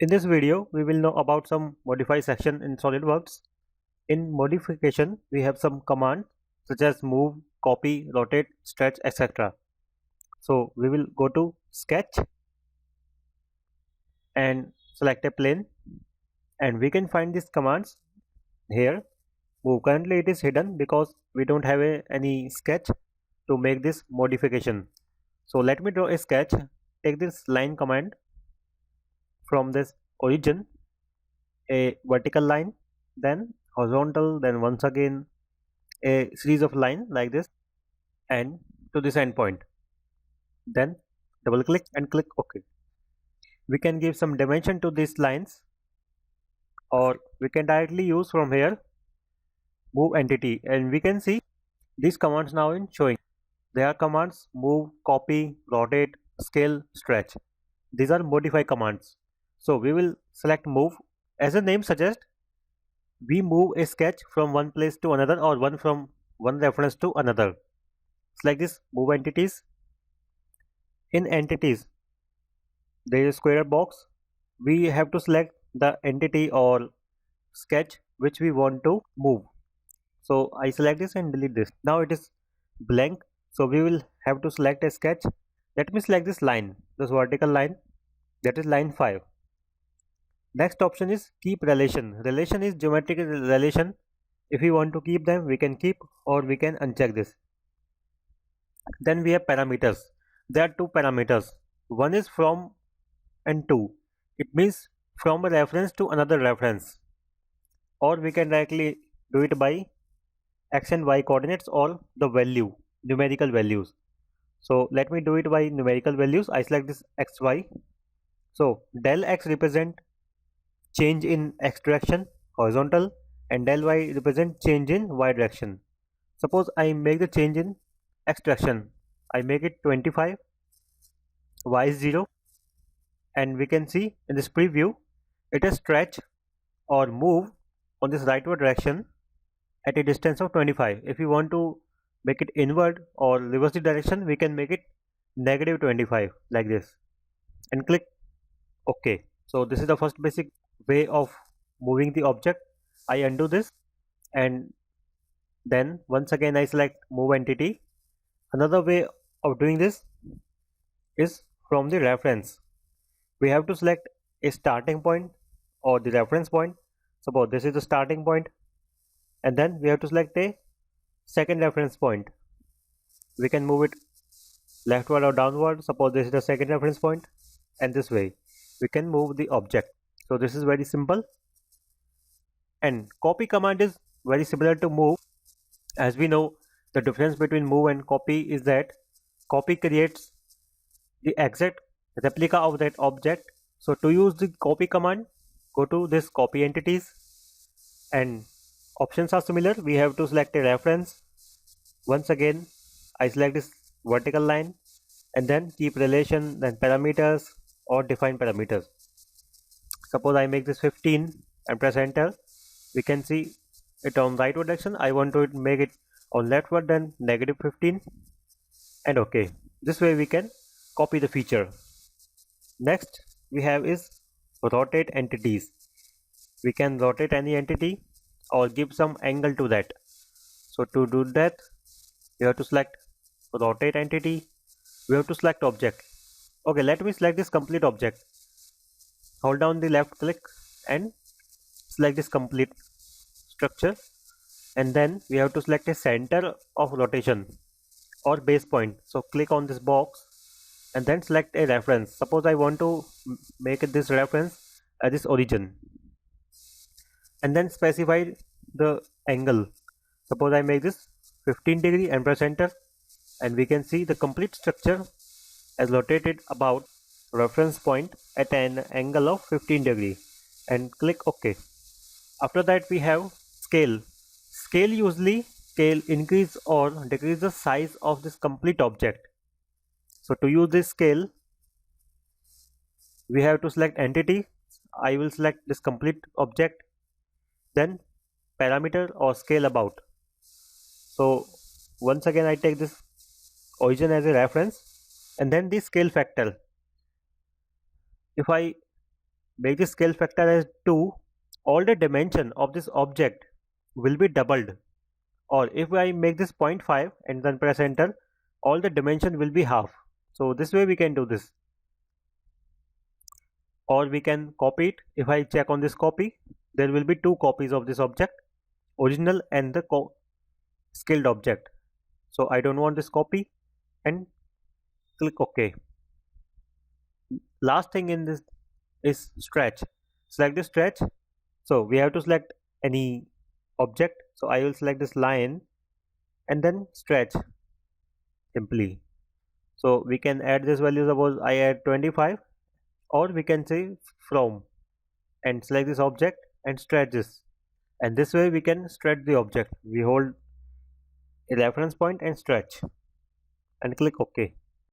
In this video, we will know about some modify section in SolidWorks. In modification, we have some commands such as move, copy, rotate, stretch, etc. So we will go to sketch and select a plane, and we can find these commands here. Move, currently it is hidden because we don't have any sketch to make this modification. So let me draw a sketch. Take this line command from this origin, a vertical line, then horizontal, then once again a series of line like this, and to this endpoint. Then double click and click OK. We can give some dimension to these lines, or we can directly use from here move entity, and we can see these commands now in showing. They are commands move, copy, rotate, scale, stretch. These are modify commands. So we will select move. As the name suggests, we move a sketch from one place to another, or one from one reference to another. Select this move entities. In entities, there is a square box. We have to select the entity or sketch which we want to move. So I select this and delete this. Now it is blank. So we will have to select a sketch. Let me select this line, this vertical line, that is line 5. Next option is keep relation. Relation is geometric relation. If we want to keep them, we can keep, or we can uncheck this. Then we have parameters. There are two parameters. One is from and to. It means from a reference to another reference, or we can directly do it by x and y coordinates or the value, numerical values. So let me do it by numerical values. I select this xy. So del x represent change in x direction, horizontal, and del y represent change in y direction. Suppose I make the change in x direction. I make it 25, y is 0, and we can see in this preview it is stretch or move on this rightward direction at a distance of 25. If we want to make it inward or reverse the direction, we can make it negative 25 like this and click OK. So this is the first basic way of moving the object. I undo this, and then once again I select move entity. Another way of doing this is from the reference. We have to select a starting point or the reference point. Suppose this is the starting point, and then we have to select a second reference point. We can move it leftward or downward. Suppose this is the second reference point, and this way we can move the object. So this is very simple. And copy command is very similar to move. As we know, the difference between move and copy is that copy creates the exact replica of that object. So to use the copy command, go to this copy entities, and options are similar. We have to select a reference. Once again I select this vertical line, and then keep relation, then parameters or define parameters. Suppose I make this 15 and press enter. We can see it on rightward direction. I want to make it on leftward, then negative 15 and OK. This way we can copy the feature. Next we have is rotate entities. We can rotate any entity or give some angle to that. So to do that, you have to select rotate entity. We have to select object. Okay, let me select this complete object. Hold down the left click and select this complete structure, and then we have to select a center of rotation or base point. So click on this box and then select a reference. Suppose I want to make this reference as this origin, and then specify the angle. Suppose I make this 15 degree and press enter, and we can see the complete structure as rotated about reference point at an angle of 15 degree, and click OK. After that we have scale. Scale usually increase or decrease the size of this complete object. So to use this scale, we have to select entity. I will select this complete object, then parameter or scale about. So once again I take this origin as a reference, and then the scale factor. If I make the scale factor as 2, all the dimension of this object will be doubled. Or if I make this 0.5 and then press enter, all the dimension will be half. So this way we can do this. Or we can copy it. If I check on this copy, there will be two copies of this object, original and the scaled object. So I don't want this copy and click OK. Last thing in this is stretch. Select the stretch. So we have to select any object. So I will select this line and then stretch simply. So we can add this value, suppose I add 25, or we can say from, and select this object and stretch this, and this way we can stretch the object. We hold a reference point and stretch and click OK.